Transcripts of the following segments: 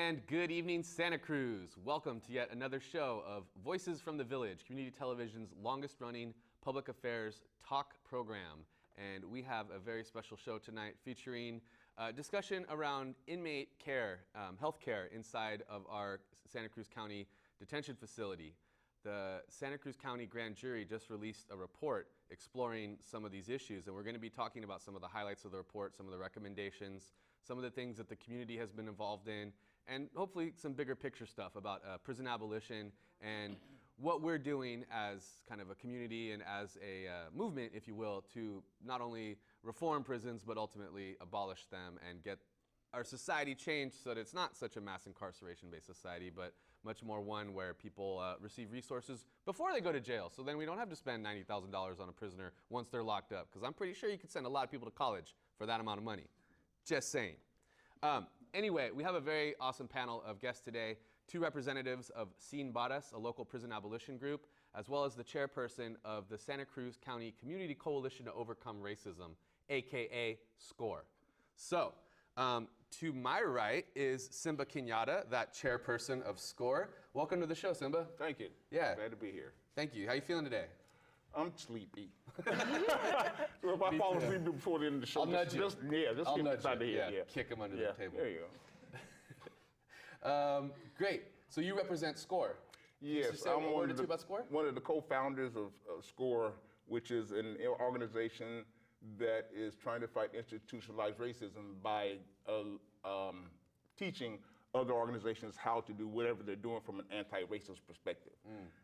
And good evening, Santa Cruz. Welcome to yet another show of Voices from the Village, community television's longest running public affairs talk program. And we have a very special show tonight featuring discussion around inmate care, health care inside of our Santa Cruz County detention facility. The Santa Cruz County Grand Jury just released a report exploring some of these issues, and we're going to be talking about some of the highlights of the report, some of the recommendations, some of the things that the community has been involved in, and hopefully some bigger picture stuff about prison abolition and what we're doing as kind of a community and as a movement, if you will, to not only reform prisons but ultimately abolish them and get our society changed so that it's not such a mass incarceration-based society, but much more one where people receive resources before they go to jail. So then we don't have to spend $90,000 on a prisoner once they're locked up, because I'm pretty sure you could send a lot of people to college for that amount of money. Just saying. Anyway, we have a very awesome panel of guests today. Two representatives of Sin Varas, a local prison abolition group, as well as the chairperson of the Santa Cruz County Community Coalition to Overcome Racism, aka SCORE. So, to my right is Simba Kenyatta, that chairperson of SCORE. Welcome to the show, Simba. Thank you. Yeah. Glad to be here. Thank you. How you feeling today? I'm sleepy. So if I fall asleep before the end of the show, I'll nudge you. just I'll nudge inside you. the head. Yeah, kick him under the table. There you go. Great. So you represent SCORE. Yes, I'm one of the co-founders of SCORE, which is an organization that is trying to fight institutionalized racism by teaching other organizations how to do whatever they're doing from an anti-racist perspective.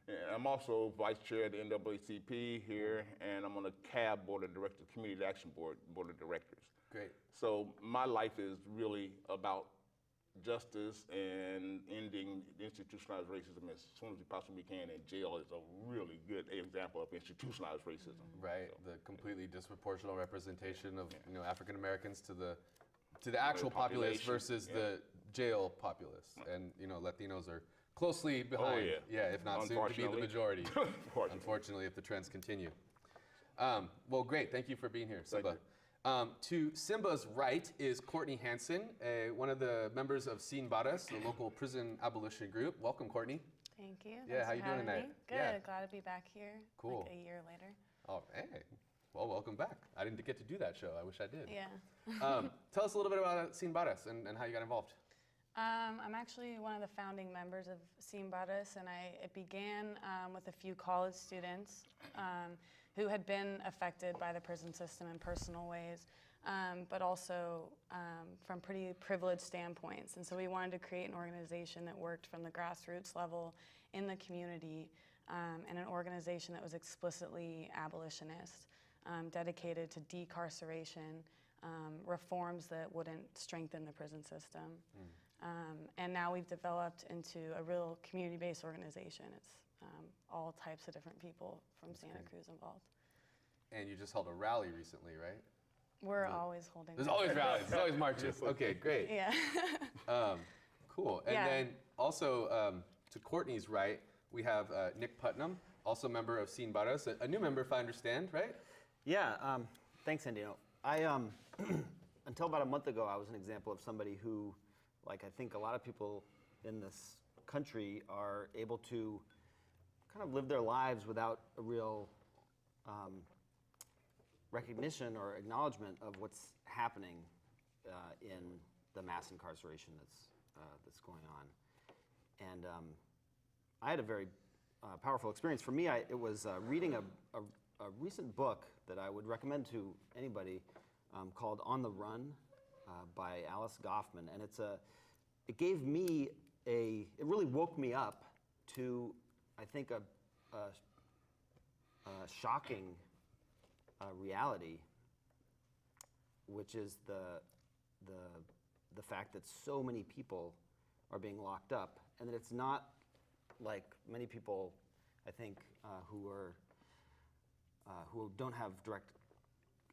And I'm also vice chair of the NAACP here, and I'm on the CAB board of directors, Community Action Board of Directors. Great. So my life is really about justice and ending institutionalized racism as soon as we possibly can, and jail is a really good example of institutionalized racism. Right, so, the completely disproportional representation of African Americans to the actual populace versus the jail populace, and Latinos are closely behind. If not soon to be the majority. Unfortunately, if the trends continue. Well, great. Thank you for being here, Simba. To Simba's right is Courtney Hansen, one of the members of Sin Varas, the local prison abolition group. Welcome, Courtney. Thank you. Yeah, how you doing tonight? Good. Yeah. Glad to be back here. Cool. Like a year later. Oh, hey. Well, welcome back. I didn't get to do that show. I wish I did. Yeah. Tell us a little bit about Sin Varas and how you got involved. I'm actually one of the founding members of Sin Varas, and it began with a few college students who had been affected by the prison system in personal ways, but also from pretty privileged standpoints. And so we wanted to create an organization that worked from the grassroots level in the community, and an organization that was explicitly abolitionist, dedicated to decarceration, reforms that wouldn't strengthen the prison system. And now we've developed into a real community-based organization. It's all types of different people from Santa Cruz involved. And you just held a rally recently, right? We're always holding. There's always rallies. There's always marches. Okay, great. Yeah. Cool. And then also to Courtney's right, we have Nick Putnam, also a member of Sin Varas, a new member, if I understand, right? Yeah. Thanks, Andy. I until about a month ago, I was an example of somebody who, like I think a lot of people in this country, are able to kind of live their lives without a real recognition or acknowledgement of what's happening in the mass incarceration that's going on. And I had a very powerful experience. For me, it was reading a recent book that I would recommend to anybody called On the Run by Alice Goffman. And it gave me it really woke me up to, I think, a shocking reality, which is the fact that so many people are being locked up, and that it's not like many people, I think, who don't have direct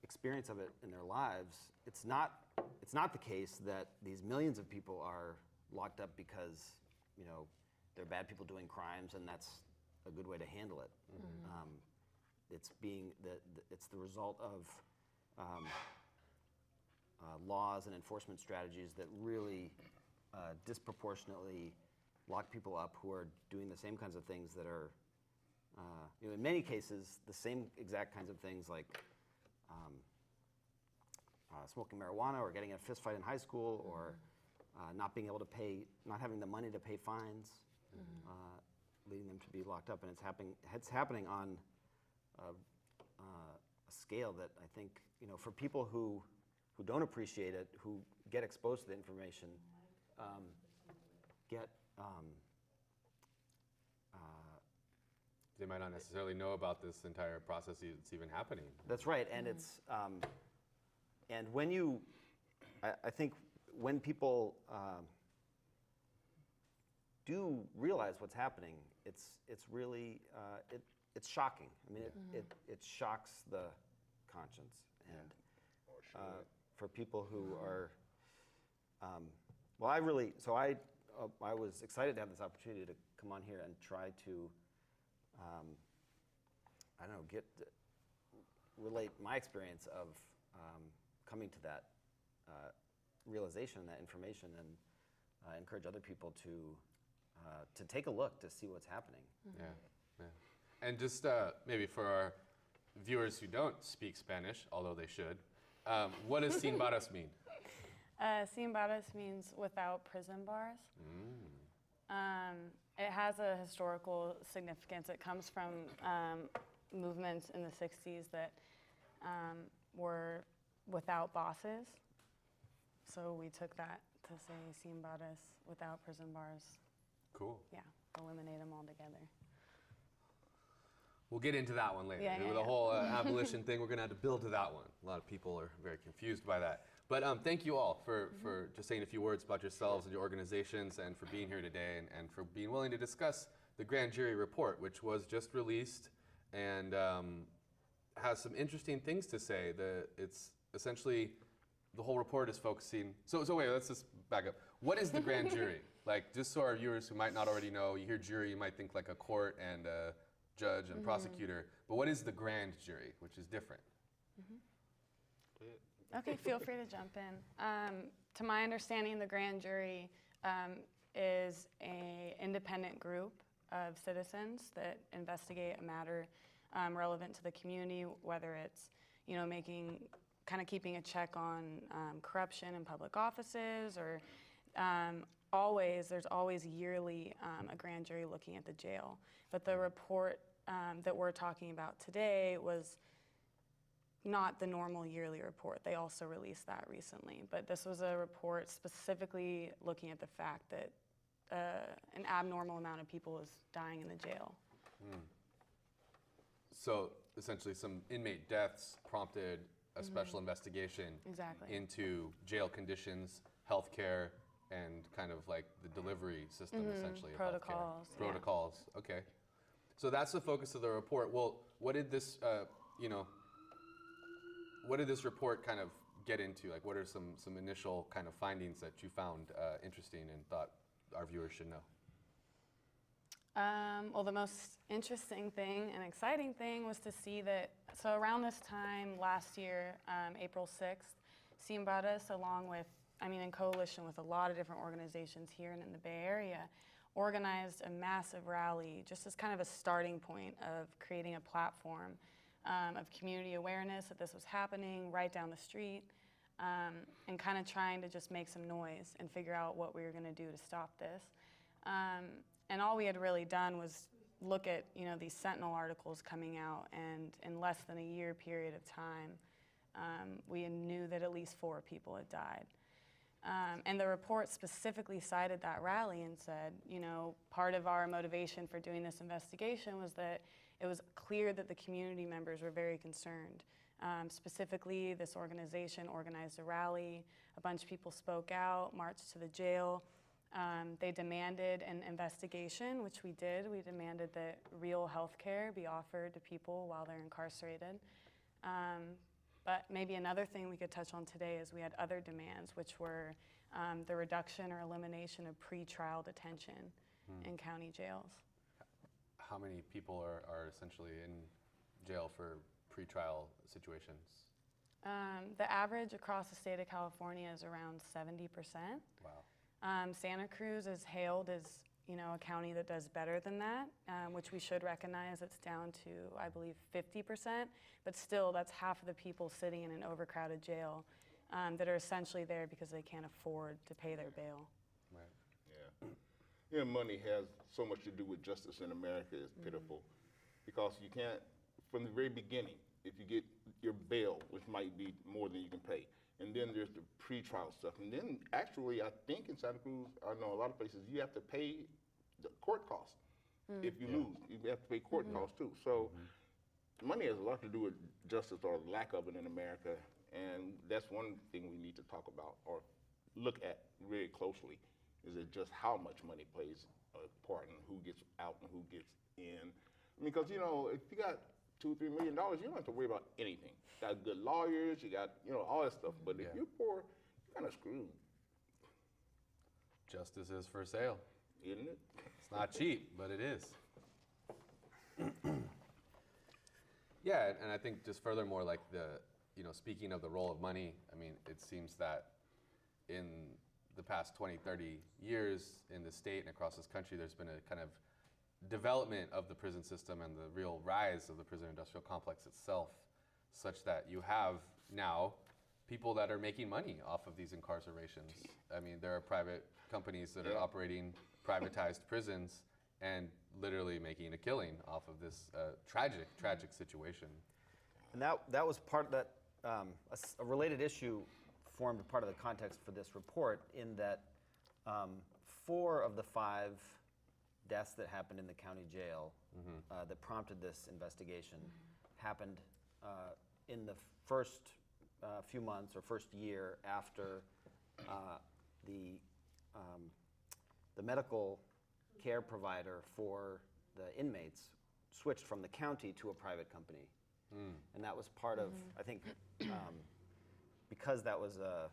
experience of it in their lives. It's not the case that these millions of people are locked up because they're bad people doing crimes and that's a good way to handle it. Mm-hmm. It's the result of laws and enforcement strategies that really disproportionately lock people up who are doing the same kinds of things that are, in many cases, the same exact kinds of things like smoking marijuana or getting in a fist fight in high school or not being able to pay, not having the money to pay fines, leading them to be locked up. And it's happening on a scale that I think, for people who don't appreciate it, who get exposed to the information, They might not necessarily know about this entire process that's even happening. That's right, and it's and when you, I think when people do realize what's happening, it's really it's shocking. I mean, it shocks the conscience, and for people who are, well, I was excited to have this opportunity to come on here and try to, I don't know, relate my experience of coming to that realization, that information, and encourage other people to take a look to see what's happening. Yeah. And just maybe for our viewers who don't speak Spanish, although they should, what does sin barras mean? Sin barras means without prison bars. It has a historical significance. It comes from movements in the 60s that were without bosses. So we took that to say sin barras, without prison bars. Cool. Yeah, eliminate them altogether. We'll get into that one later. The whole abolition thing, we're going to have to build to that one. A lot of people are very confused by that. But thank you all for just saying a few words about yourselves and your organizations, and for being here today, and for being willing to discuss the Grand Jury Report, which was just released and has some interesting things to say. It's essentially, the whole report is focusing. So wait, let's just back up. What is the Grand Jury? Like, just so our viewers who might not already know, you hear jury, you might think like a court and a judge and prosecutor. But what is the Grand Jury, which is different? Okay, feel free to jump in. To my understanding, the grand jury is an independent group of citizens that investigate a matter relevant to the community, whether it's keeping a check on corruption in public offices, or there's always yearly a grand jury looking at the jail. But the report that we're talking about today was not the normal yearly report. They also released that recently. But this was a report specifically looking at the fact that an abnormal amount of people is dying in the jail. So essentially some inmate deaths prompted a special investigation into jail conditions, healthcare, and kind of like the delivery system essentially. Protocols. Of healthcare. Protocols, okay. So that's the focus of the report. Well, what did this, what did this report kind of get into? Like, what are some initial kind of findings that you found interesting and thought our viewers should know? Well, the most interesting thing and exciting thing was to see that, so around this time last year, April 6th, Sin Barras, in coalition with a lot of different organizations here and in the Bay Area, organized a massive rally just as kind of a starting point of creating a platform of community awareness that this was happening right down the street, and kind of trying to just make some noise and figure out what we were going to do to stop this. And all we had really done was look at these Sentinel articles coming out, and in less than a year period of time, we knew that at least 4 people had died. And the report specifically cited that rally and said, part of our motivation for doing this investigation was that it was clear that the community members were very concerned. Specifically, this organization organized a rally, a bunch of people spoke out, marched to the jail. They demanded an investigation, which we did. We demanded that real health care be offered to people while they're incarcerated. But maybe another thing we could touch on today is we had other demands, which were the reduction or elimination of pretrial detention in county jails. How many people are essentially in jail for pretrial situations? The average across the state of California is around 70%. Wow. Santa Cruz is hailed as, you know, a county that does better than that, which we should recognize. It's down to, I believe, 50%, but still that's half of the people sitting in an overcrowded jail that are essentially there because they can't afford to pay their bail. Right. Yeah. You know, money has so much to do with justice in America. It's pitiful because you can't, from the very beginning, if you get your bail, which might be more than you can pay, and then there's the pretrial stuff, and then actually, I think in Santa Cruz, I know a lot of places, you have to pay the court costs. If you lose, you have to pay court costs too. So money has a lot to do with justice or lack of it in America, and that's one thing we need to talk about or look at very closely, is it just how much money plays a part in who gets out and who gets in. I mean, because, you know, if you got $2 or $3 million, you don't have to worry about anything. You got good lawyers, you got, you know, all that stuff. But if you're poor, you're kind of screwed. Justice is for sale. Isn't it? It's not cheap, but it is. Yeah, and I think just furthermore, like speaking of the role of money, I mean, it seems that in the past 20, 30 years in the state and across this country, there's been a kind of development of the prison system and the real rise of the prison industrial complex itself, such that you have now people that are making money off of these incarcerations. I mean, there are private companies that are operating privatized prisons and literally making a killing off of this tragic situation. And that was part of that, a related issue formed part of the context for this report, in that 4 of the 5 deaths that happened in the county jail that prompted this investigation happened in the first few months or first year after the medical care provider for the inmates switched from the county to a private company. And that was part of, I think, because that was a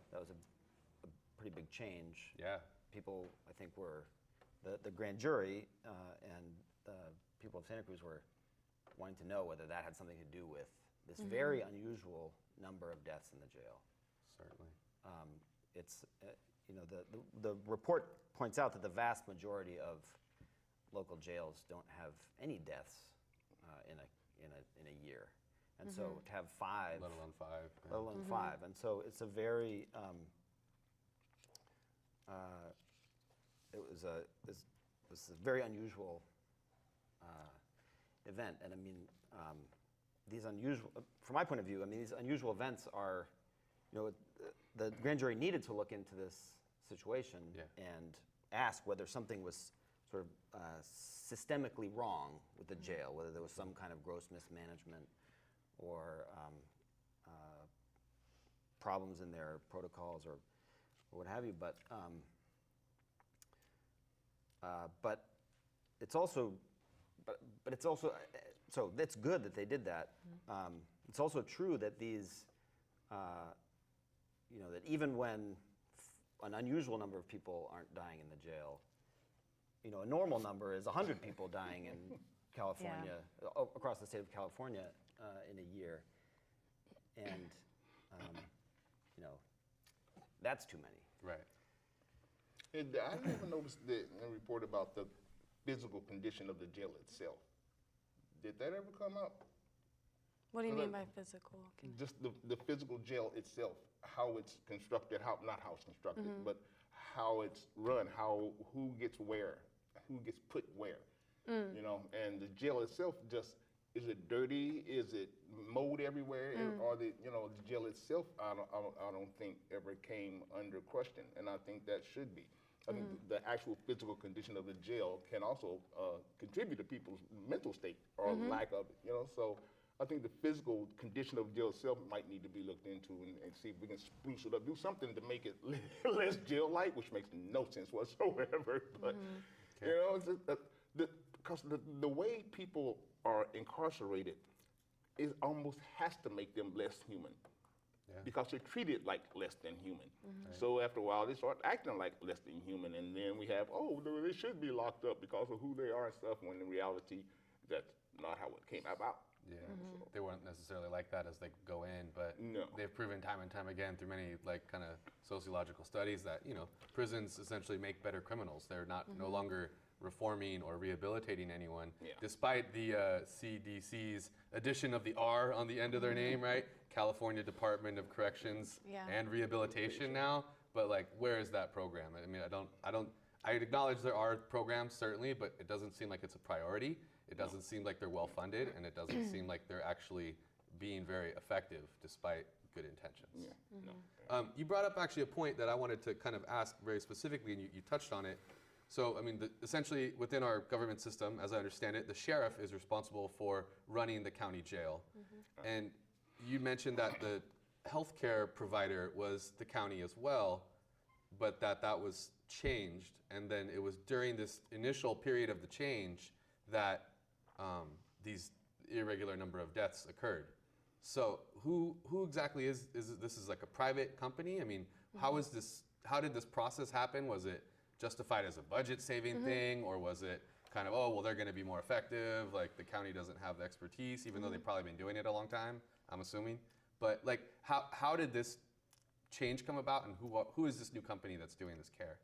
pretty big change. Yeah. People, I think, were the grand jury and the people of Santa Cruz were wanting to know whether that had something to do with this very unusual number of deaths in the jail. Certainly. It's the report points out that the vast majority of local jails don't have any deaths in a year, and so to have 5, let alone 5, let alone 5, and so it's a very it was a very unusual event, and I mean these unusual, from my point of view, I mean these unusual events are, the grand jury needed to look into this situation and ask whether something was sort of systemically wrong with the jail, whether there was some kind of gross mismanagement or problems in their protocols or what have you. But it's also, so it's good that they did that. It's also true that these, that even when an unusual number of people aren't dying in the jail, a normal number is 100 people dying in California, across the state of California in a year. And, that's too many. Right. And I never noticed the report about the physical condition of the jail itself. Did that ever come up? What do you mean by physical? Just the physical jail itself, how it's constructed, not how it's constructed, but how it's run, who gets where, who gets put where, and the jail itself is it dirty? Is it mold everywhere? Or the jail itself, I don't think ever came under question, and I think that should be. I mean, the actual physical condition of the jail can also contribute to people's mental state or lack of it, so I think the physical condition of the jail itself might need to be looked into and see if we can spruce it up, do something to make it less jail-like, which makes no sense whatsoever. But, because the way people are incarcerated almost has to make them less human. Yeah. Because they're treated like less than human. So after a while, they start acting like less than human, and then we have, they should be locked up because of who they are and stuff, when in reality, that's not how it came about. Yeah, they weren't necessarily like that as they go in, but No. they've proven time and time again through many like kind of sociological studies that prisons essentially make better criminals. They're not no longer reforming or rehabilitating anyone, Yeah. despite the CDC's addition of the R on the end of their name, right? California Department of Corrections Yeah. and Rehabilitation now. But like, where is that program? I mean, I acknowledge there are programs certainly, but it doesn't seem like it's a priority. It doesn't seem like they're well funded, and it doesn't seem like they're actually being very effective despite good intentions. Yeah. No. You brought up actually a point that I wanted to kind of ask very specifically, and you touched on it. So, I mean, essentially within our government system, as I understand it, the sheriff is responsible for running the county jail. And you mentioned that the healthcare provider was the county as well, but that was changed. And then it was during this initial period of the change that these irregular number of deaths occurred. So who exactly is this is like a private company? I mean, how did this process happen? Was it justified as a budget saving thing, or was it kind of, oh, well, they're going to be more effective, like the county doesn't have the expertise, even though they've probably been doing it a long time, I'm assuming. But like, how did this change come about, and who is this new company that's doing this care?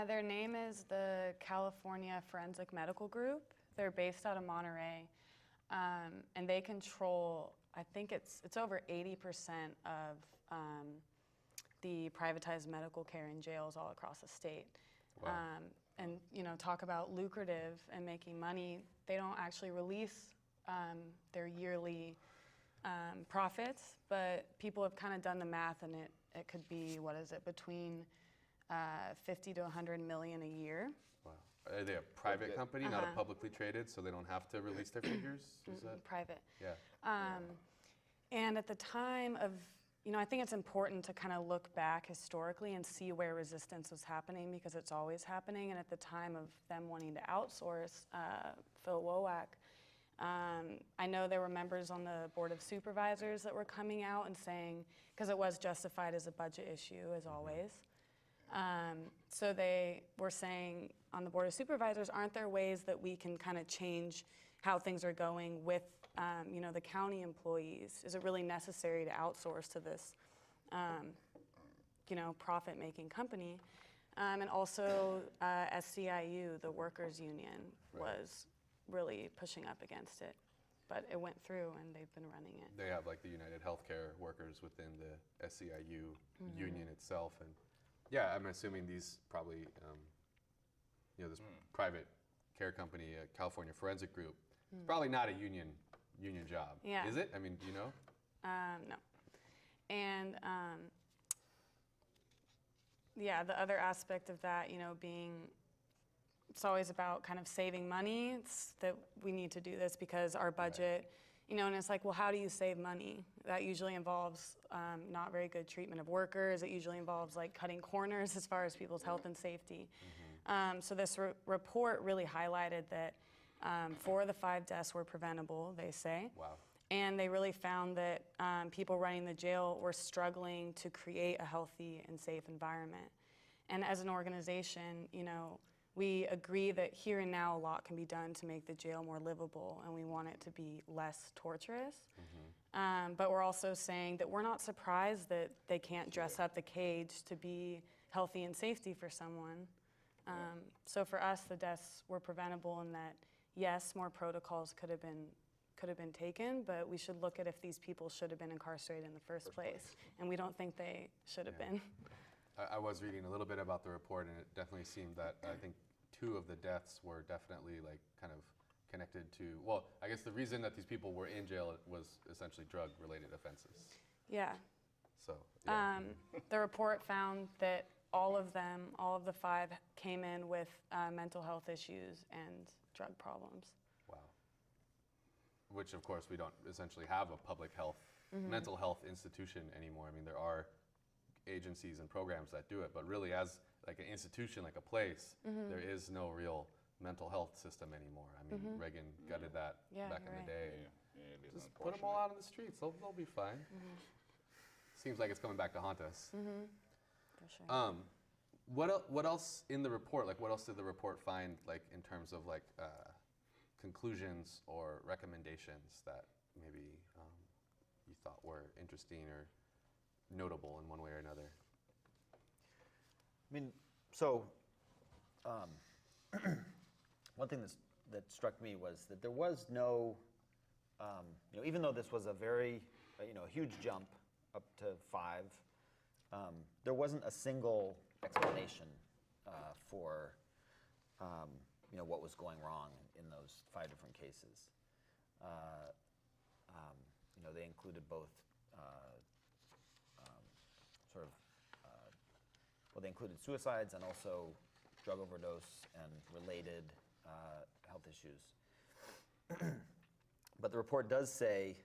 Their name is the California Forensic Medical Group. They're based out of Monterey, and they control, I think it's over 80% of the privatized medical care in jails all across the state. Wow. And talk about lucrative and making money. They don't actually release their yearly profits, but people have kind of done the math, and it could be, what is it, between 50 to 100 million a year. Wow. Are they a private company, not a publicly traded, so they don't have to release their figures? Is that? Private. Yeah. And at the time of, I think it's important to kind of look back historically and see where resistance was happening, because it's always happening. And at the time of them wanting to outsource, Phil Wowak, I know there were members on the Board of Supervisors that were coming out and saying, because it was justified as a budget issue, as always. So they were saying on the Board of Supervisors, aren't there ways that we can kind of change how things are going with the county employees? Is it really necessary to outsource to this, profit-making company? And also SCIU, the workers' union, was really pushing up against it. But it went through, and they've been running it. They have like the United Healthcare workers within the SCIU union itself, and yeah, I'm assuming these probably, this private care company, California Forensic Group, it's probably not a union job. Yeah. Is it? I mean, do you know? No. And the other aspect of that, being, it's always about kind of saving money. It's that we need to do this because our budget, and it's like, well, how do you save money? That usually involves not very good treatment of workers. It usually involves like cutting corners as far as people's health and safety. So this report really highlighted that 4 of the 5 deaths were preventable, they say. Wow. And they really found that people running the jail were struggling to create a healthy and safe environment. And as an organization, we agree that here and now a lot can be done to make the jail more livable, and we want it to be less torturous. But we're also saying that we're not surprised that they can't dress up the cage to be healthy and safety for someone. So for us, the deaths were preventable in that, yes, more protocols could have been taken, but we should look at if these people should have been incarcerated in the first place. And we don't think they should have been. I was reading a little bit about the report, and it definitely seemed that I think 2 of the deaths were definitely like kind of connected to, well, I guess the reason that these people were in jail was essentially drug-related offenses. Yeah. So, yeah. The report found that all of the 5 came in with mental health issues and drug problems. Wow. Which, of course, we don't essentially have a public health, mental health institution anymore. I mean, there are agencies and programs that do it, but really as like an institution, like a place, there is no real mental health system anymore. I mean, Reagan gutted that back in the day. Yeah, Just put them all out on the streets. They'll be fine. Seems like it's coming back to haunt us. For sure. What else in the report? Like, what else did the report find? Like, in terms of like conclusions or recommendations that maybe you thought were interesting or notable in one way or another? I mean, so one thing that struck me was that there was no, even though this was a very, huge jump up to 5, there wasn't a single explanation for, what was going wrong in those 5 different cases. They included both they included suicides and also drug overdose and related health issues. But the report does say,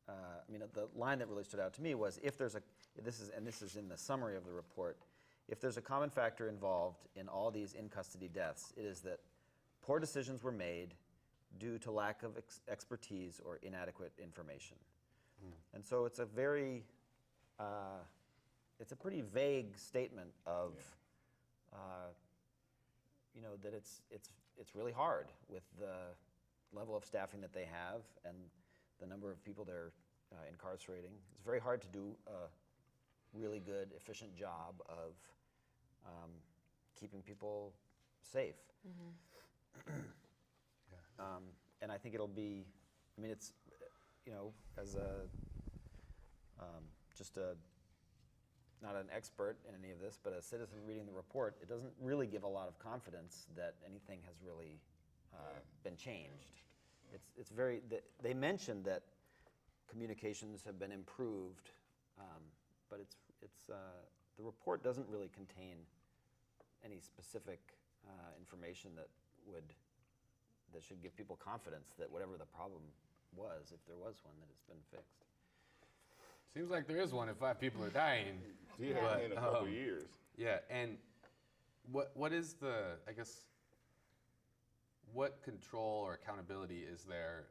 the line that really stood out to me was, this is in the summary of the report, if there's a common factor involved in all these in-custody deaths, it is that poor decisions were made due to lack of expertise or inadequate information. And so it's a very, it's a pretty vague statement of, that it's really hard with the level of staffing that they have and the number of people they're incarcerating. It's very hard to do a really good, efficient job of keeping people safe. And I think it'll be, it's, as a, just a, not an expert in any of this, but a citizen reading the report, it doesn't really give a lot of confidence that anything has really been changed. It's very, they mentioned that communications have been improved, but the report doesn't really contain any specific information that should give people confidence that whatever the problem was, if there was one, that it's been fixed. Seems like there is one if 5 people are dying. Yeah, but, in a couple of years. Yeah, and what is the, I guess, what control or accountability is there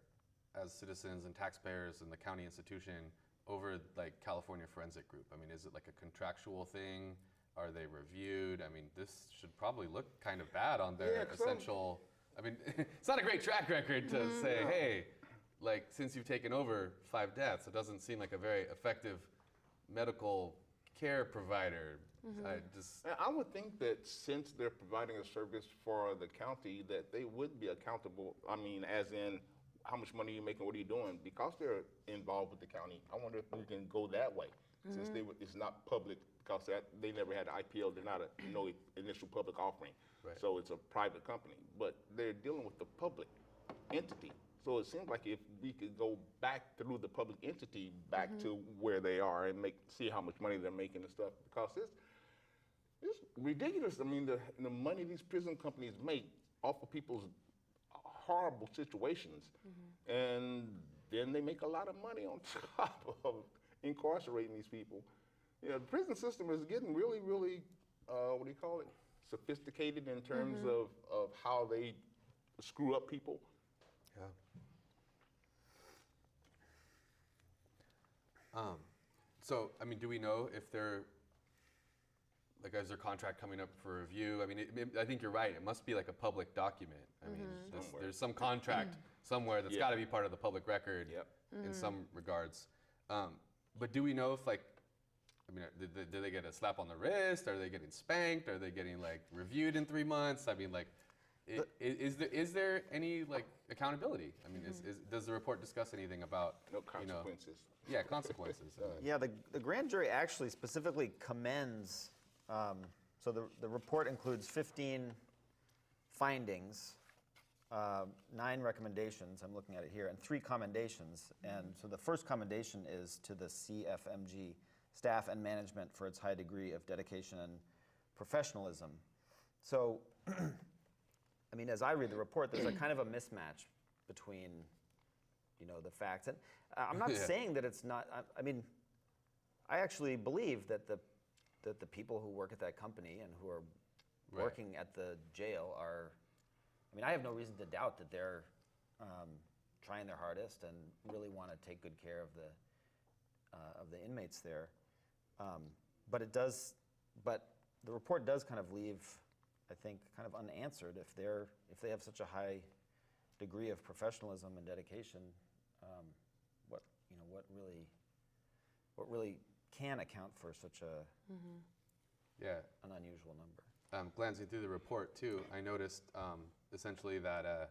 as citizens and taxpayers and the county institution over like California Forensic Group? Is it like a contractual thing? Are they reviewed? This should probably look kind of bad on their essential, it's not a great track record to say, hey, like since you've taken over 5 deaths, it doesn't seem like a very effective medical care provider. I would think that since they're providing a service for the county, that they would be accountable. As in how much money you're making, what are you doing? Because they're involved with the county, I wonder if we can go that way. Since it's not public, because they never had an IPO, they're not no initial public offering. Right. So it's a private company, but they're dealing with the public entity. So it seems like if we could go back through the public entity back to where they are and see how much money they're making and stuff, because it's ridiculous. The money these prison companies make off of people's horrible situations, and then they make a lot of money on top of incarcerating these people. The prison system is getting really, really, sophisticated in terms of how they screw up people. Yeah. Do we know if they're, is their contract coming up for review? I think you're right. It must be like a public document. There's some contract somewhere that's got to be part of the public record in some regards. But do we know if do they get a slap on the wrist? Are they getting spanked? Are they getting reviewed in 3 months? Is there any accountability? Does the report discuss anything about no consequences? Consequences. Yeah, the grand jury actually specifically commends. So the report includes 15 findings, 9 recommendations. I'm looking at it here, and 3 commendations. And so the first commendation is to the CFMG staff and management for its high degree of dedication and professionalism. So. As I read the report, there's a kind of a mismatch between, the facts. And I'm not saying that it's not. I actually believe that the people who work at that company and who are working at the jail are. I have no reason to doubt that they're trying their hardest and really want to take good care of the inmates there. But the report does kind of leave, I think, kind of unanswered if they have such a high degree of professionalism and dedication, what really can account for such Yeah. an unusual number? Glancing through the report too, I noticed essentially that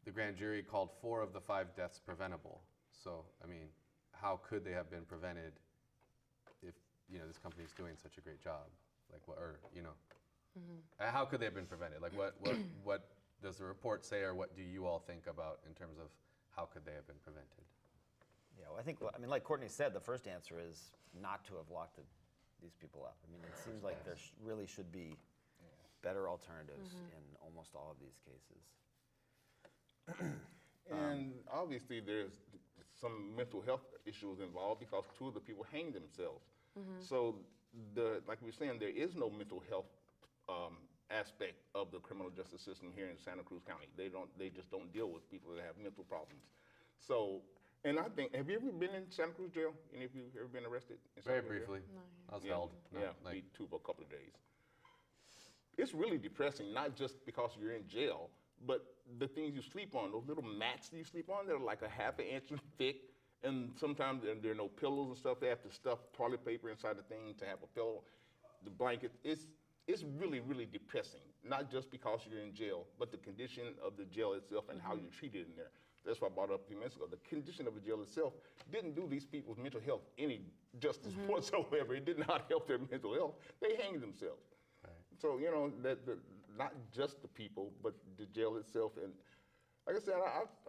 the grand jury called 4 of the 5 deaths preventable. So, I mean, how could they have been prevented if, this company's doing such a great job? Like, how could they have been prevented? Like, what does the report say, or what do you all think about in terms of how could they have been prevented? Yeah, well, I mean, like Courtney said, the first answer is not to have locked these people up. I mean, it seems like there really should be better alternatives in almost all of these cases. And obviously there's some mental health issues involved because 2 of the people hanged themselves. So like we were saying, there is no mental health aspect of the criminal justice system here in Santa Cruz County. They just don't deal with people that have mental problems. So, and I think, have you ever been in Santa Cruz jail? Any of you ever been arrested in Santa Very Cruz jail? briefly. No, I was held. Me too, for a couple of days. It's really depressing, not just because you're in jail, but the things you sleep on, those little mats that you sleep on, they're like a half an inch thick, and sometimes there are no pillows and stuff. They have to stuff toilet paper inside the thing to have a pillow. The blanket, it's really, really depressing, not just because you're in jail, but the condition of the jail itself and how you're treated in there. That's what I brought up a few minutes ago. The condition of the jail itself didn't do these people's mental health any justice whatsoever. It did not help their mental health. They hanged themselves. Right. So, not just the people, but the jail itself. And like I said,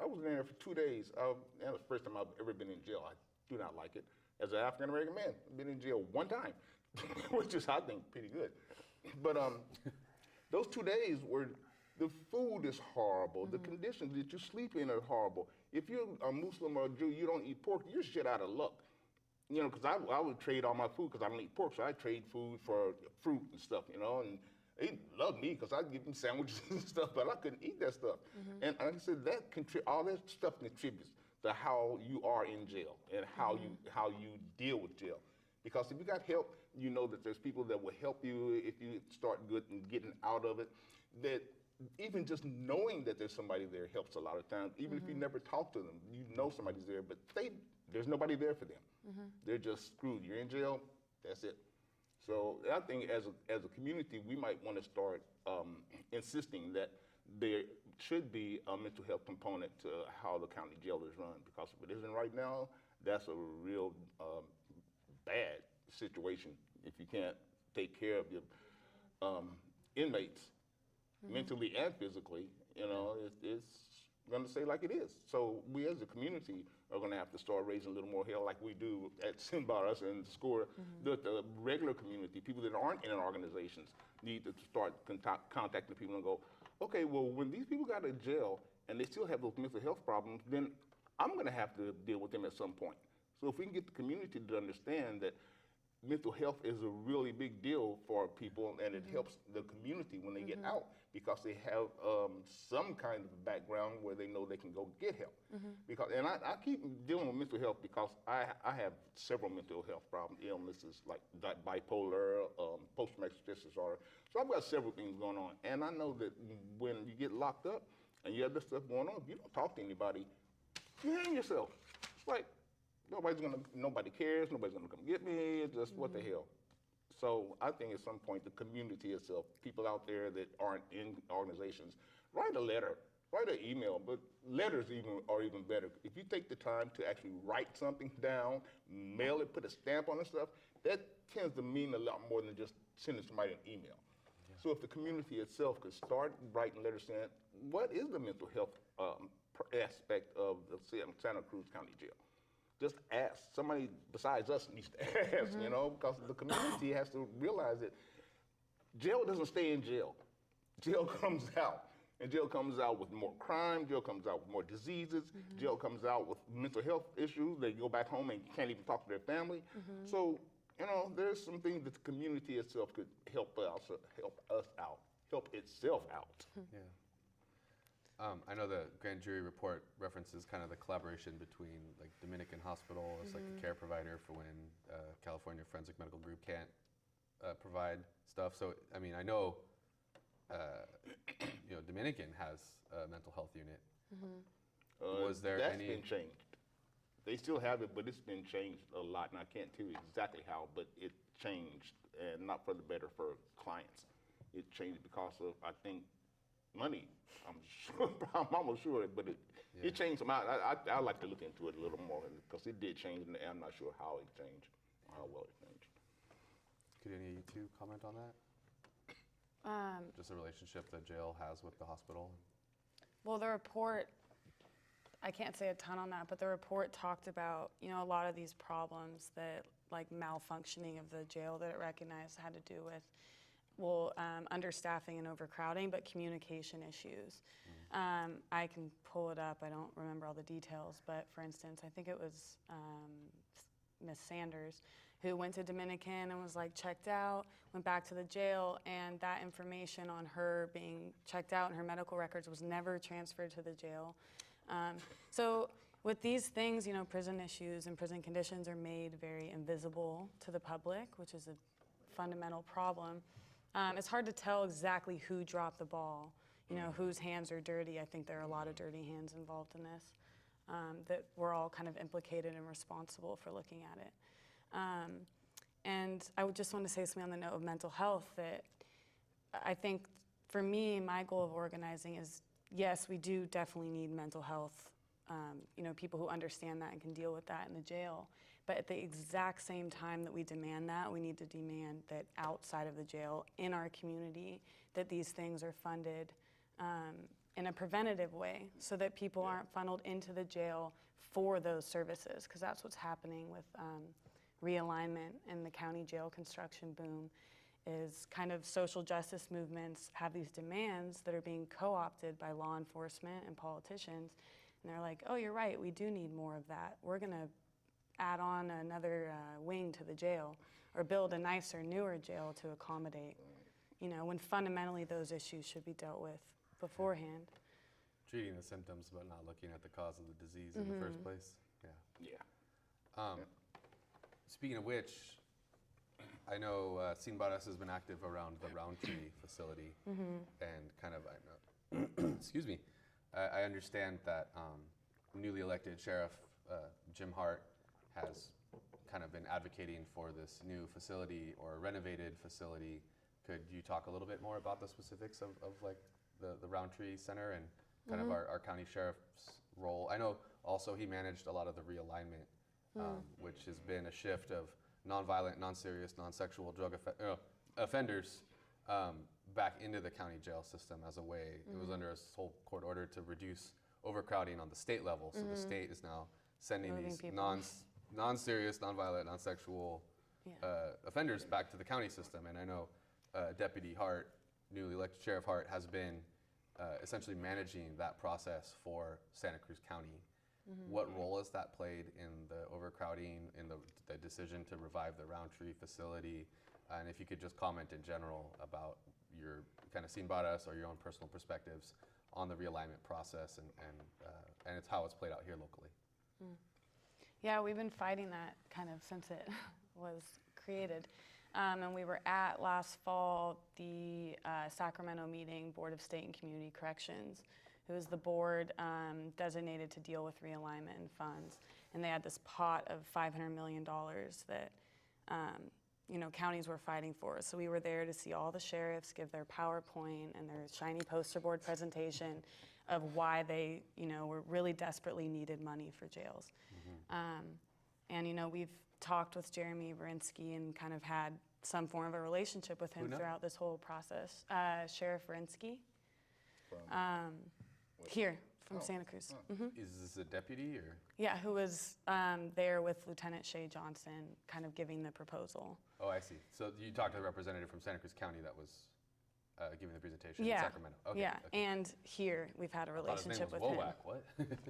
I was in there for 2 days. That was the first time I've ever been in jail. I do not like it. As an African-American man, I've been in jail 1 time, which is, I think, pretty good. But those 2 days the food is horrible. The conditions that you sleep in are horrible. If you're a Muslim or a Jew, you don't eat pork, you're shit out of luck. Because I would trade all my food because I don't eat pork, so I trade food for fruit and stuff, and they love me because I give them sandwiches and stuff, but I couldn't eat that stuff. And like I said, all that stuff contributes to how you are in jail and how you deal with jail. Because if you got help, you know that there's people that will help you if you start good and getting out of it. That even just knowing that there's somebody there helps a lot of times. Even if you never talk to them, you know somebody's there, but there's nobody there for them. They're just screwed. You're in jail, that's it. So I think as a community, we might want to start insisting that there should be a mental health component to how the county jail is run, because if it isn't right now, that's a real bad situation if you can't take care of your inmates mentally and physically. It's going to stay like it is. So we as a community are going to have to start raising a little more hell like we do at Simbaras and SCORE. The regular community, people that aren't in organizations, need to start contacting people and go, okay, well, when these people got in jail and they still have those mental health problems, then I'm going to have to deal with them at some point. So if we can get the community to understand that mental health is a really big deal for people, and it helps the community when they get out, because they have some kind of background where they know they can go get help. Because, and I keep dealing with mental health because I have several mental health problems, illnesses like bipolar, post-traumatic stress disorder. So I've got several things going on, and I know that when you get locked up and you have this stuff going on, if you don't talk to anybody, you hang yourself. It's like, nobody cares, nobody's gonna come get me, it's just what the hell. So I think at some point the community itself, people out there that aren't in organizations, write a letter, write an email, but letters are even better. If you take the time to actually write something down, mail it, put a stamp on it and stuff, that tends to mean a lot more than just sending somebody an email. Yeah. So if the community itself could start writing letters saying, what is the mental health aspect of the Santa Cruz County Jail? Just ask. Somebody besides us needs to ask, because the community has to realize that jail doesn't stay in jail. Jail comes out, and jail comes out with more crime, jail comes out with more diseases, jail comes out with mental health issues. They go back home and can't even talk to their family. So, there's some things that the community itself could help itself out. Yeah. I know the grand jury report references kind of the collaboration between like Dominican Hospital as like a care provider for when California Forensic Medical Group can't provide stuff. So I mean, I know Dominican has a mental health unit, Was there That's any? been changed. They still have it, but it's been changed a lot, and I can't tell you exactly how, but it changed, and not for the better for clients. It changed because of, I think, money. I'm sure, I'm almost sure, but it changed some. I'd like to look into it a little more, because it did change, and I'm not sure how it changed, or how well it changed. Could any of you two comment on that? Just the relationship the jail has with the hospital? Well, the report, I can't say a ton on that, but the report talked about, a lot of these problems that, like malfunctioning of the jail that it recognized had to do with, understaffing and overcrowding, but communication issues. I can pull it up. I don't remember all the details, but for instance, I think it was Miss Sanders, who went to Dominican and was like checked out, went back to the jail, and that information on her being checked out and her medical records was never transferred to the jail. So with these things, prison issues and prison conditions are made very invisible to the public, which is a fundamental problem. It's hard to tell exactly who dropped the ball, whose hands are dirty. I think there are a lot of dirty hands involved in this, that we're all kind of implicated and responsible for looking at it. And I would just want to say something on the note of mental health, that I think for me, my goal of organizing is, yes, we do definitely need mental health, people who understand that and can deal with that in the jail. But at the exact same time that we demand that, we need to demand that outside of the jail, in our community, that these things are funded in a preventative way, so that people aren't funneled into the jail for those services, because that's what's happening with realignment and the county jail construction boom. Is kind of social justice movements have these demands that are being co-opted by law enforcement and politicians, and they're like, oh, you're right, we do need more of that. We're gonna add on another wing to the jail, or build a nicer, newer jail to accommodate, when fundamentally those issues should be dealt with beforehand. Treating the symptoms but not looking at the cause of the disease in the first place? Yeah. Speaking of which, I know Sin Barras has been active around the Roundtree facility, and kind of, I know, excuse me, I understand that newly elected Sheriff Jim Hart has kind of been advocating for this new facility or renovated facility. Could you talk a little bit more about the specifics of like the Roundtree Center and kind of our county sheriff's role? I know also he managed a lot of the realignment, which has been a shift of nonviolent, non-serious, non-sexual drug offenders back into the county jail system as a way. It was under a whole court order to reduce overcrowding on the state level. So the state is now sending Moving these people. non-serious, non-violent, non-sexual offenders back to the county system. And I know Deputy Hart, newly elected Sheriff Hart, has been essentially managing that process for Santa Cruz County. What role has that played in the overcrowding, in the decision to revive the Roundtree facility? And if you could just comment in general about your kind of Sin Barras or your own personal perspectives on the realignment process and it's how it's played out here locally. Yeah, we've been fighting that kind of since it was created. And we were at last fall the Sacramento meeting, Board of State and Community Corrections, who is the board designated to deal with realignment and funds. And they had this pot of $500 million that counties were fighting for. So we were there to see all the sheriffs give their PowerPoint and their shiny poster board presentation of why they were really desperately needed money for jails. And we've talked with Jeremy Verinsky and kind of had some form of a relationship with him throughout this whole process. Sheriff Verinsky. Here, from Santa Cruz. Is this a deputy or? Yeah, who was there with Lieutenant Shay Johnson, kind of giving the proposal. Oh, I see. So you talked to the representative from Santa Cruz County that was giving the presentation Yeah. in Sacramento. Okay, Yeah, okay. and here we've had a I thought his name relationship was with him. Wowak. What?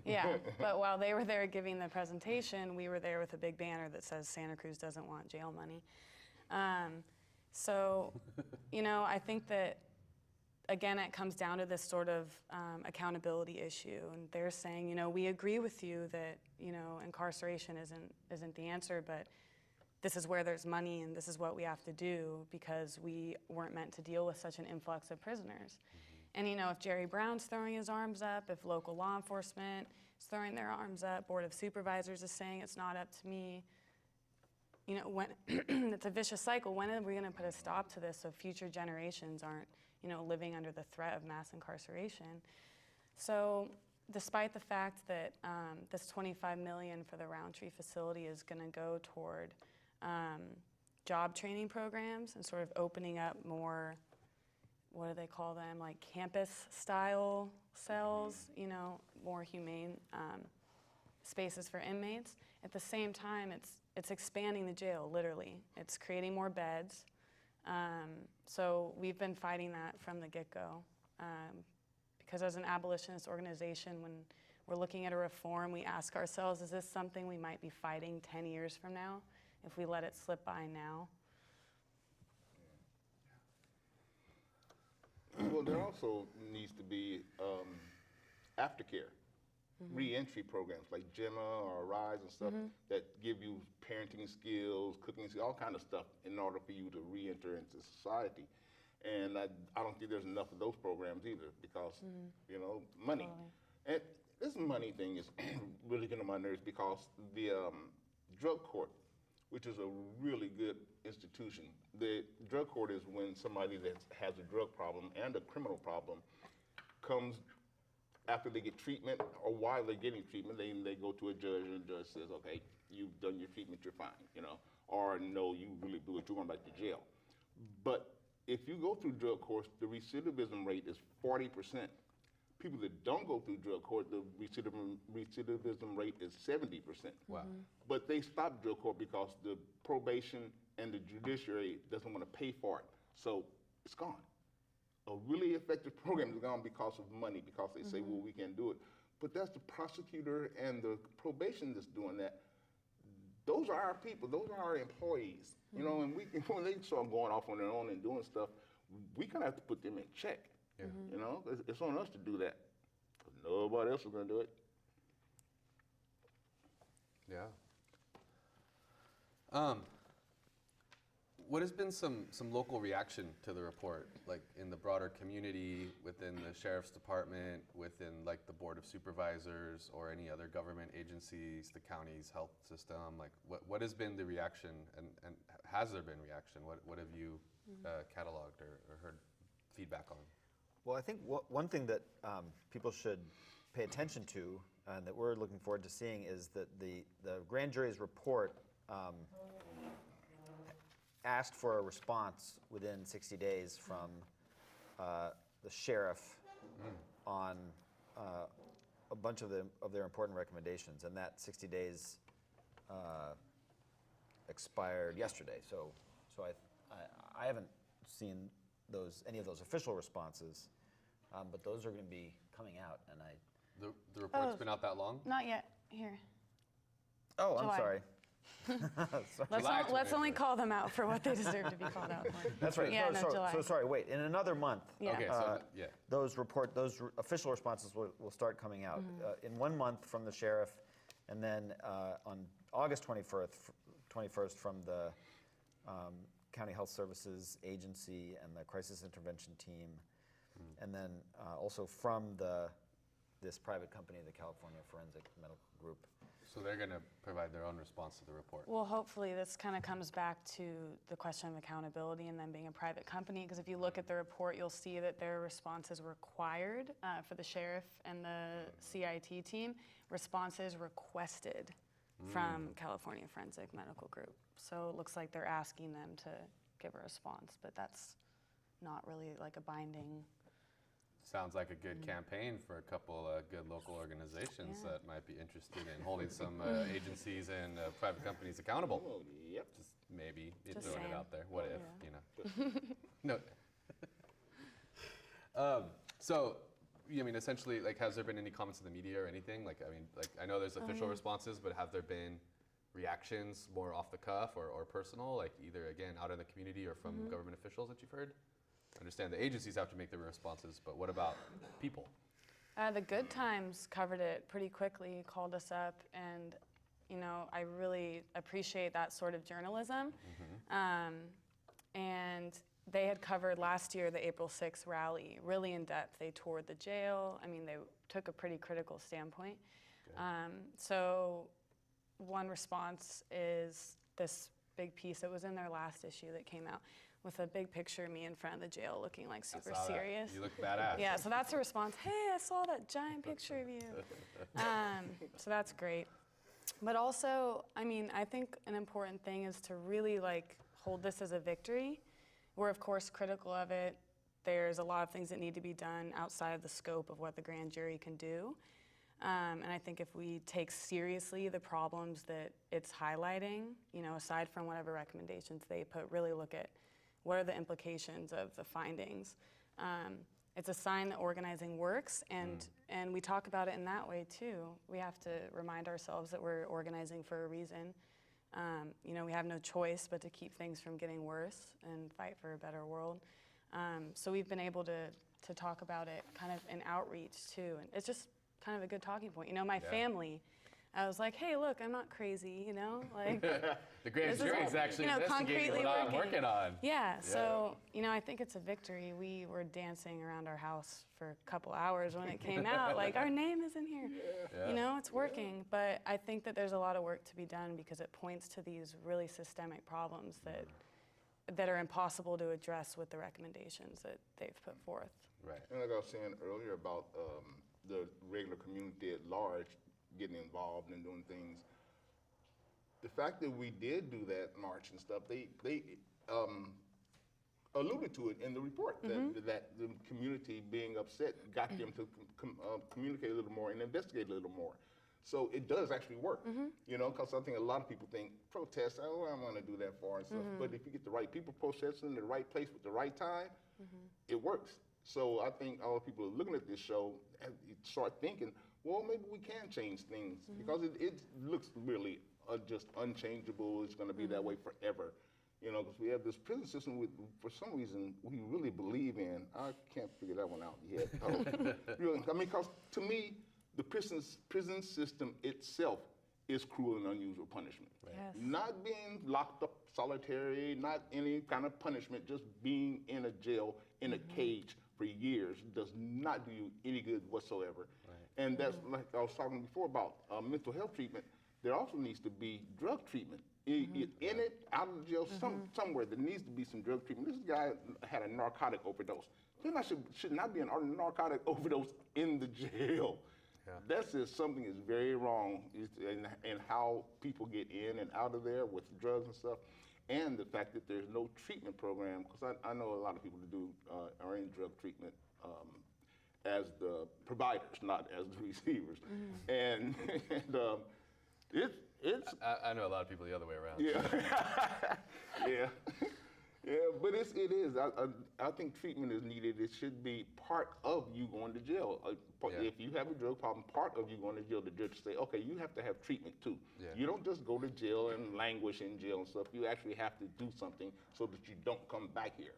Yeah, but while they were there giving the presentation, we were there with a big banner that says Santa Cruz doesn't want jail money. So, I think that, again, it comes down to this sort of accountability issue. And they're saying, we agree with you that, incarceration isn't the answer, but this is where there's money and this is what we have to do because we weren't meant to deal with such an influx of prisoners. And if Jerry Brown's throwing his arms up, if local law enforcement is throwing their arms up, Board of Supervisors is saying it's not up to me, when it's a vicious cycle. When are we going to put a stop to this so future generations aren't, living under the threat of mass incarceration? So despite the fact that this $25 million for the Roundtree facility is going to go toward job training programs and sort of opening up more, what do they call them, like campus-style cells, more humane spaces for inmates. At the same time, it's expanding the jail, literally. It's creating more beds. So we've been fighting that from the get-go. Because as an abolitionist organization, when we're looking at a reform, we ask ourselves, is this something we might be fighting 10 years from now if we let it slip by now? Well, there also needs to be aftercare, re-entry programs like Gemma or Rise and stuff that give you parenting skills, cooking skills, all kind of stuff in order for you to re-enter into society. And I don't think there's enough of those programs either because, money. Totally. And this money thing is really getting on my nerves because the drug court, which is a really good institution, the drug court is when somebody that has a drug problem and a criminal problem comes after they get treatment or while they're getting treatment, they go to a judge and the judge says, okay, you've done your treatment, you're fine, or no, you really blew it, you're going back to jail. But if you go through drug courts, the recidivism rate is 40%. People that don't go through drug court, the recidivism rate is 70%. Wow. But they stopped drug court because the probation and the judiciary doesn't want to pay for it. So it's gone. A really effective program is gone because of money, because they say, well, we can't do it. But that's the prosecutor and the probation that's doing that. Those are our people. Those are our employees. And when they start going off on their own and doing stuff, we kind of have to put them in check. Yeah. It's on us to do that. Nobody else is going to do it. Yeah. What has been some local reaction to the report, like in the broader community, within the sheriff's department, within like the Board of Supervisors or any other government agencies, the county's health system? Like what has been the reaction and has there been reaction? What have you cataloged or heard feedback on? Well, I think one thing that people should pay attention to and that we're looking forward to seeing is that the grand jury's report asked for a response within 60 days from the sheriff on a bunch of their important recommendations, and that 60 days expired yesterday. So I haven't seen any of those official responses, but those are going to be coming out, and The report's been out that long? Not yet. Here. Oh, July. I'm sorry. Let's only call them out for what they deserve to be called out for. That's right. Yeah, July. So sorry. Wait. In another month, Yeah. Okay, so yeah. those official responses will start coming out in 1 month from the sheriff, and then on August 21st from the County Health Services Agency and the Crisis Intervention Team, and then also from this private company, the California Forensic Medical Group. So they're going to provide their own response to the report. Well, hopefully this kind of comes back to the question of accountability and them being a private company, because if you look at the report, you'll see that their responses required for the sheriff and the CIT team, responses requested from California Forensic Medical Group. So it looks like they're asking them to give a response, but that's not really like a binding. Sounds like a good campaign for a couple good local organizations that might be interested in holding some agencies and private companies accountable. Oh, yep. Just maybe Just throwing it saying. out there. What if, No. So, I mean, essentially, like, has there been any comments in the media or anything? Like, I mean, like, I know there's official responses, but have there been reactions more off the cuff or personal, like either, again, out in the community or from government officials that you've heard? I understand the agencies have to make their responses, but what about people? The Good Times covered it pretty quickly, called us up, and I really appreciate that sort of journalism. And they had covered last year the April 6th rally really in depth. They toured the jail. I mean, they took a pretty critical standpoint. So one response is this big piece that was in their last issue that came out with a big picture of me in front of the jail looking like super serious. You look badass. Yeah, so that's a response. Hey, I saw that giant picture of you. So that's great. But also, I mean, I think an important thing is to really like hold this as a victory. We're of course critical of it. There's a lot of things that need to be done outside of the scope of what the grand jury can do. And I think if we take seriously the problems that it's highlighting, you know, aside from whatever recommendations they put, really look at what are the implications of the findings. It's a sign that organizing works, and we talk about it in that way too. We have to remind ourselves that we're organizing for a reason. You know, we have no choice but to keep things from getting worse and fight for a better world. So we've been able to talk about it kind of in outreach too, and it's just kind of a good talking point. You know, my family, I was like, hey, look, I'm not crazy, you know? Like, the grand jury is actually you know, investigating what I'm working on. Yeah, so, you know, I think it's a victory. We were dancing around our house for a couple hours when it came out, like, our name is in here. You know, it's working, but I think that there's a lot of work to be done because it points to these really systemic problems that are impossible to address with the recommendations that they've put forth. Right. And like I was saying earlier about the regular community at large getting involved and doing things, the fact that we did do that march and stuff, they alluded to it in the report, that the community being upset got them to communicate a little more and investigate a little more. So it does actually work, you know, because I think a lot of people think protest, oh, I want to do that for and stuff. But if you get the right people protesting in the right place with the right time, it works. So I think all the people are looking at this show and start thinking, well, maybe we can change things because it looks really just unchangeable. It's going to be that way forever, you know, because we have this prison system for some reason we really believe in. I can't figure that one out yet. Really, I mean, because to me, the prison system itself is cruel and unusual punishment. Right. Yes. Not being locked up solitary, not any kind of punishment, just being in a jail, in a cage for years does not do you any good whatsoever. Right. And that's like I was talking before about mental health treatment. There also needs to be drug treatment. In it, out of the jail, somewhere there needs to be some drug treatment. This guy had a narcotic overdose. There should not be a narcotic overdose in the jail. Yeah. That says something is very wrong in how people get in and out of there with drugs and stuff, and the fact that there's no treatment program, because I know a lot of people who do are in drug treatment as the providers, not as the receivers. And it's I know a lot of people the other way around. Yeah. Yeah. Yeah, but it is. I think treatment is needed. It should be part of you going to jail. If you have a drug problem, part of you going to jail, the judge say, okay, you have to have treatment too. Yeah. You don't just go to jail and languish in jail and stuff. You actually have to do something so that you don't come back here.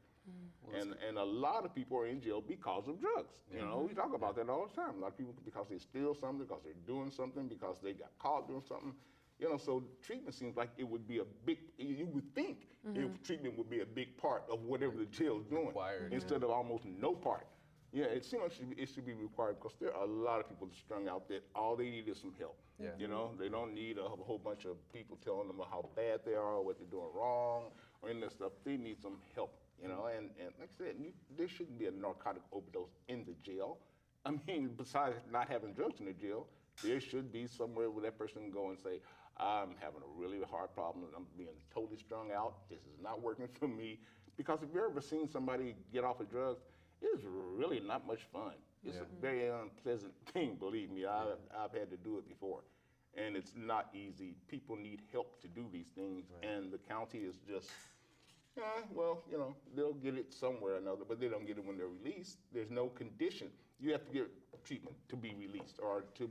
Well, and a lot of people are in jail because of drugs. You know, we talk about that all the time. A lot of people because they steal something, because they're doing something, because they got caught doing something. You know, so treatment seems like it would be a big, you would think if treatment would be a big part of whatever the jail is doing, instead of almost no part. Yeah, it seems like it should be required because there are a lot of people strung out that all they need is some help. Yeah. You know, they don't need a whole bunch of people telling them how bad they are or what they're doing wrong or any of that stuff. They need some help, you know, and like I said, there shouldn't be a narcotic overdose in the jail. I mean, besides not having drugs in the jail, there should be somewhere where that person can go and say, I'm having a really hard problem. I'm being totally strung out. This is not working for me. Because if you've ever seen somebody get off of drugs, it's really not much fun. It's a very unpleasant thing, believe me. I've had to do it before. And it's not easy. People need help to do these things. Right. And the county is just, well, you know, they'll get it somewhere or another, but they don't get it when they're released. There's no condition. You have to get treatment to be released or to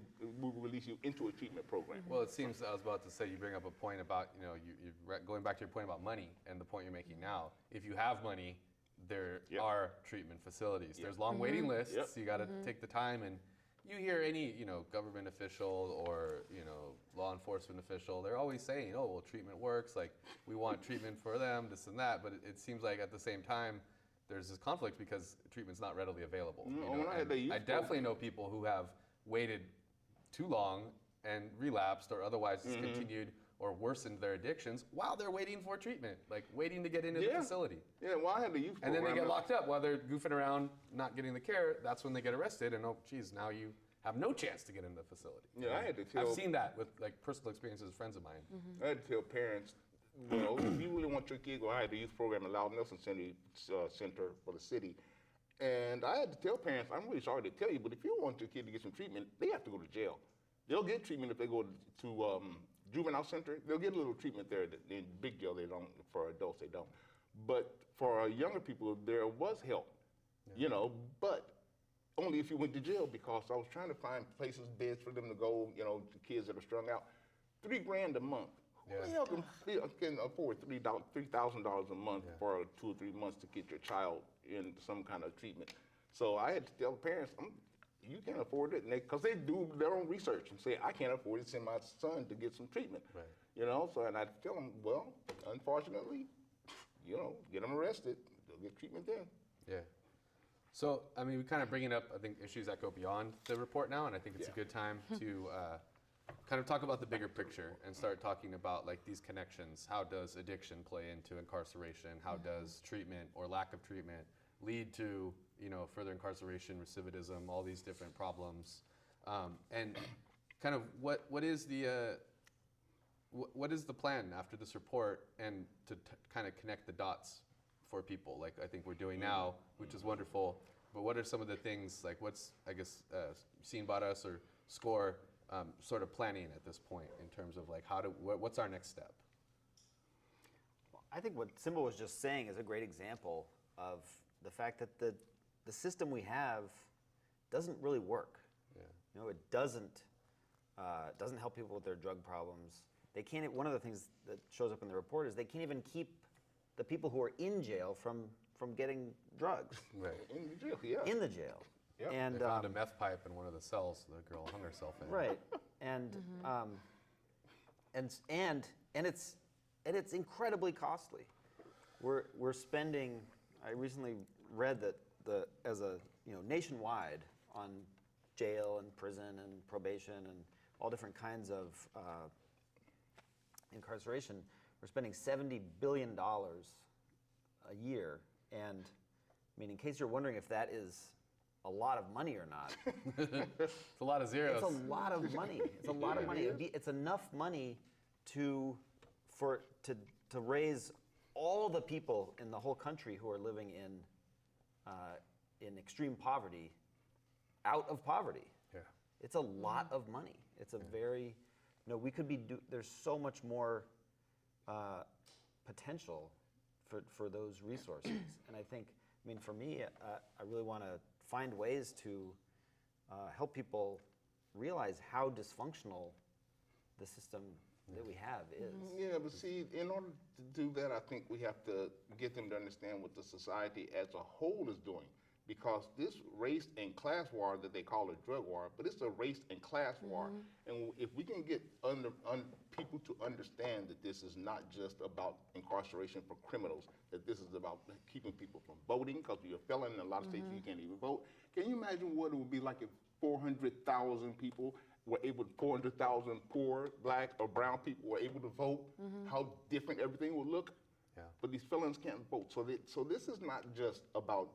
release you into a treatment program. Well, it seems, I was about to say, you bring up a point about, you know, you're going back to your point about money and the point you're making now. If you have money, there are treatment facilities. There's long waiting lists. You got to take the time and you hear any, government official or, law enforcement official, they're always saying, oh, well, treatment works, like, we want treatment for them, this and that, but it seems like at the same time, there's this conflict because treatment's not readily available. I definitely know people who have waited too long and relapsed or otherwise discontinued or worsened their addictions while they're waiting for treatment, like waiting to get into the facility. Yeah, well, I had the youth And then they program. get locked up while they're goofing around, not getting the care. That's when they get arrested, and oh, geez, now you have no chance to get in the facility. Yeah, I had to tell. I've seen that with like personal experiences, friends of mine. I had to tell parents, if you really want your kid, go. I had the youth program at Loud Nelson Center for the city. And I had to tell parents, I'm really sorry to tell you, but if you want your kid to get some treatment, they have to go to jail. They'll get treatment if they go to juvenile center. They'll get a little treatment there. In big jail, they don't. For adults, they don't. But for younger people, there was help, but only if you went to jail, because I was trying to find places, beds for them to go, kids that are strung out. $3,000 a month. Who the hell can afford $3,000 a month for 2 or 3 months to get your child in some kind of treatment? So I had to tell parents, you can't afford it, because they do their own research and say, I can't afford to send my son to get some treatment. Right. So and I tell them, well, unfortunately, get them arrested, they'll get treatment then. Yeah. So, I mean, we're kind of bringing up, I think, issues that go beyond the report now, and I think it's a good time to kind of talk about the bigger picture and start talking about like these connections. How does addiction play into incarceration? How does treatment or lack of treatment lead to, further incarceration, recidivism, all these different problems? And kind of what is the plan after this report, and to kind of connect the dots for people, like I think we're doing now, which is wonderful. But what are some of the things, like what's, I guess, C.County or SCORE sort of planning at this point in terms of like what's our next step? I think what Simba was just saying is a great example of the fact that the system we have doesn't really work. Yeah. It doesn't help people with their drug problems. They can't. One of the things that shows up in the report is they can't even keep the people who are in jail from getting drugs. Right. In the jail, yeah. In the jail. Yep. And they found a meth pipe in one of the cells the girl hung herself in. Right. And and it's incredibly costly. We're spending. I recently read that nationwide on jail and prison and probation and all different kinds of incarceration, we're spending $70 billion a year. And I mean, in case you're wondering if that is a lot of money or not. It's a lot of zeros. It's a lot of money. It's a lot of money. It's enough money to raise all the people in the whole country who are living in extreme poverty out of poverty. Yeah. It's a lot of money. It's a very, we could be, there's so much more potential for those resources. And I think, for me, I really want to find ways to help people realize how dysfunctional the system that we have is. Yeah, but see, in order to do that, I think we have to get them to understand what the society as a whole is doing. Because this race and class war that they call a drug war, but it's a race and class war. And if we can get people to understand that this is not just about incarceration for criminals, that this is about keeping people from voting, because you're a felon in a lot of states, you can't even vote. Can you imagine what it would be like if 400,000 people were able, 400,000 poor, black, or brown people were able to vote? How different everything would look? Yeah. But these felons can't vote. So this is not just about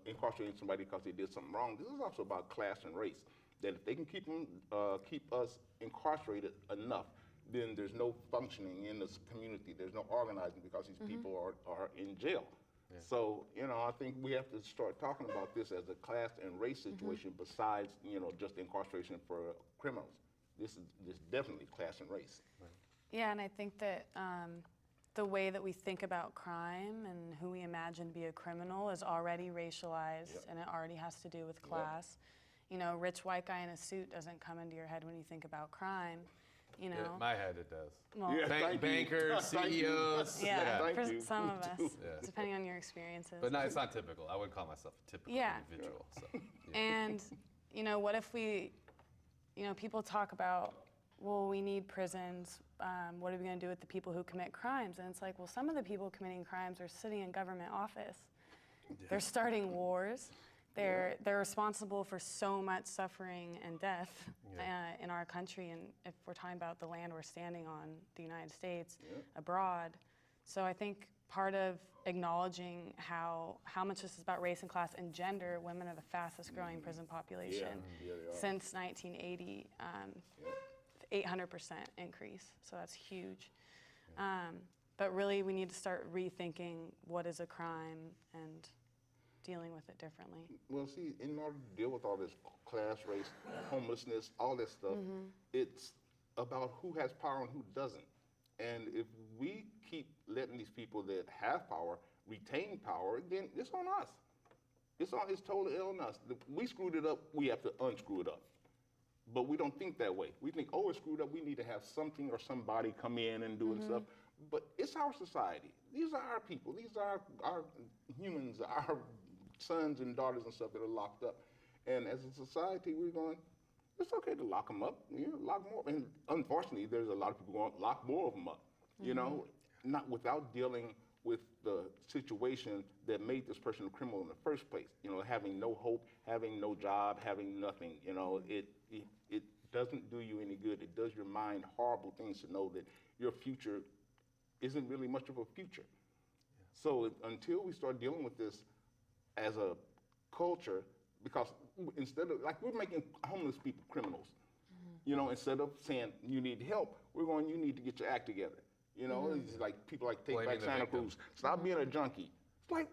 incarcerating somebody because they did something wrong. This is also about class and race. That if they can keep us incarcerated enough, then there's no functioning in this community. There's no organizing because these people are in jail. Yeah. So, I think we have to start talking about this as a class and race situation besides, just incarceration for criminals. This is definitely class and race. Right. Yeah, and I think that the way that we think about crime and who we imagine to be a criminal is already racialized, and it already has to do with class. Rich white guy in a suit doesn't come into your head when you think about crime. In my head it does. Well, bankers, CEOs. Yeah, for some of us, depending on your experiences. But no, it's not typical. I wouldn't call myself a typical individual. So, And, what if we, people talk about, well, we need prisons. What are we going to do with the people who commit crimes? And it's like, well, some of the people committing crimes are sitting in government office. They're starting wars. They're responsible for so much suffering and death in our country, and if we're talking about the land we're standing on, the United States, abroad. So I think part of acknowledging how much this is about race and class and gender, women are the fastest growing prison population since 1980, 800% increase, so that's huge. But really we need to start rethinking what is a crime and dealing with it differently. Well, see, in order to deal with all this class, race, homelessness, all this stuff, it's about who has power and who doesn't. And if we keep letting these people that have power retain power, then it's on us. It's totally on us. We screwed it up, we have to unscrew it up. But we don't think that way. We think, oh, it's screwed up, we need to have something or somebody come in and do stuff. But it's our society. These are our people. These are our humans, our sons and daughters and stuff that are locked up. And as a society, we're going, it's okay to lock them up, lock more. And unfortunately, there's a lot of people going, lock more of them up, not without dealing with the situation that made this person a criminal in the first place. Having no hope, having no job, having nothing, it doesn't do you any good. It does your mind horrible things to know that your future isn't really much of a future. So until we start dealing with this as a culture, because instead of, like, we're making homeless people criminals, instead of saying you need help, we're going, you need to get your act together. It's like people like Take Back Santa Cruz, stop being a junkie. It's like,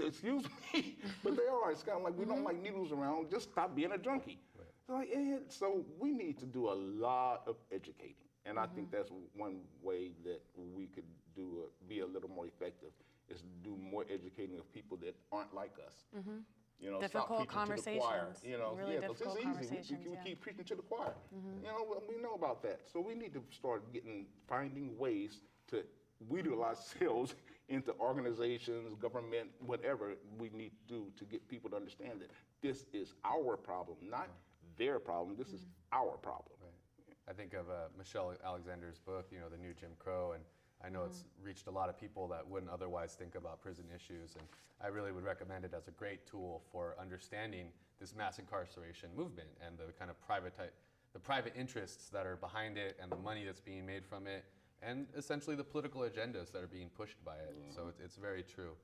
excuse me, but they are. It's kind of like, we don't like needles around, just stop being a junkie. Right. So we need to do a lot of educating. And I think that's one way that we could be a little more effective, is to do more educating of people that aren't like us. Difficult conversations. Really difficult conversations. We keep preaching to the choir. We know about that. So we need to start finding ways to wheedle ourselves into organizations, government, whatever we need to do to get people to understand that this is our problem, not their problem. This is our problem. I think of Michelle Alexander's book, The New Jim Crow, and I know it's reached a lot of people that wouldn't otherwise think about prison issues, and I really would recommend it as a great tool for understanding this mass incarceration movement and the kind of private interests that are behind it, and the money that's being made from it, and essentially the political agendas that are being pushed by it. So it's very true.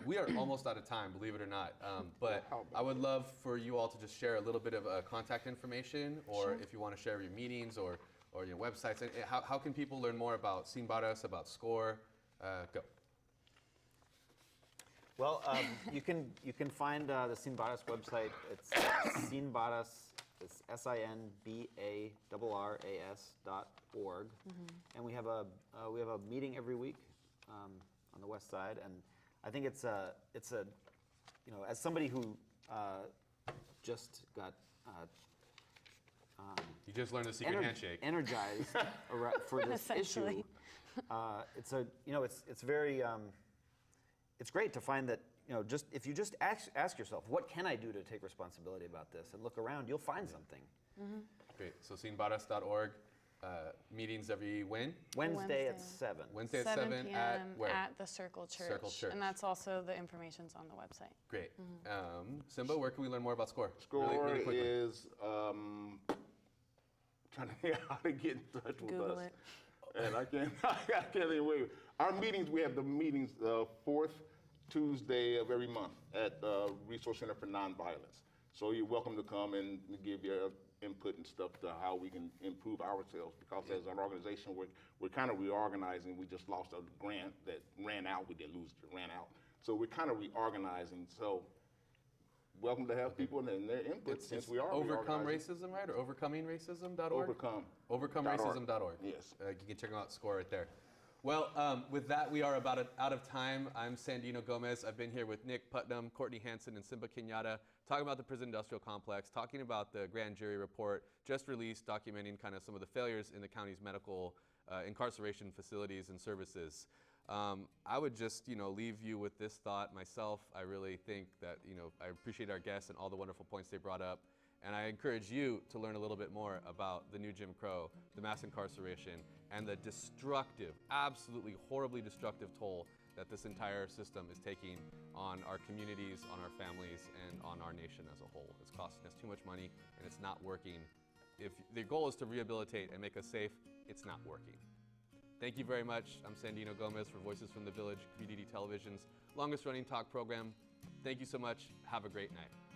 We are almost out of time, believe it or not, but I would love for you all to just share a little bit of contact information, or if you want to share your meetings or your websites. And how can people learn more about Sin Varas, about SCORE? Go. Well, you can find the Sin Varas website. It's Sin Varas. It's SINBARRAS.org, and we have a meeting every week on the west side, and I think it's a as somebody who just got you just learned the secret handshake. Energized for this issue. It's very it's great to find that if you just ask yourself, what can I do to take responsibility about this, and look around, you'll find something. Great. So sinvaras.org. Meetings every when? Wednesday at 7. Wednesday at 7 p.m. at where? At the Circle Church. And that's also the information's on the website. Great. Simba, where can we learn more about SCORE? SCORE really quickly. is trying to figure out how to get in touch with Google us. it. And I can't even wait. Our meetings, we have the meetings fourth Tuesday of every month at Resource Center for Nonviolence. So you're welcome to come and give your input and stuff to how we can improve ourselves, because as an organization, we're kind of reorganizing. We just lost a grant that ran out. We didn't lose it, it ran out. So we're kind of reorganizing. So welcome to have people and their input, since we are Overcome Racism, right? Or overcomingracism.org? Overcomeracism.org. Yes. You can check out SCORE right there. Well, with that, we are about out of time. I'm Sandino Gomez. I've been here with Nick Putnam, Courtney Hansen, and Simba Kenyatta, talking about the prison industrial complex, talking about the grand jury report just released, documenting kind of some of the failures in the county's medical incarceration facilities and services. I would just, leave you with this thought myself. I really think that, I appreciate our guests and all the wonderful points they brought up. And I encourage you to learn a little bit more about the new Jim Crow, the mass incarceration, and the destructive, absolutely horribly destructive toll that this entire system is taking on our communities, on our families, and on our nation as a whole. It's costing us too much money, and it's not working. If the goal is to rehabilitate and make us safe, it's not working. Thank you very much. I'm Sandino Gomez for Voices from the Village, Community Television's longest running talk program. Thank you so much. Have a great night.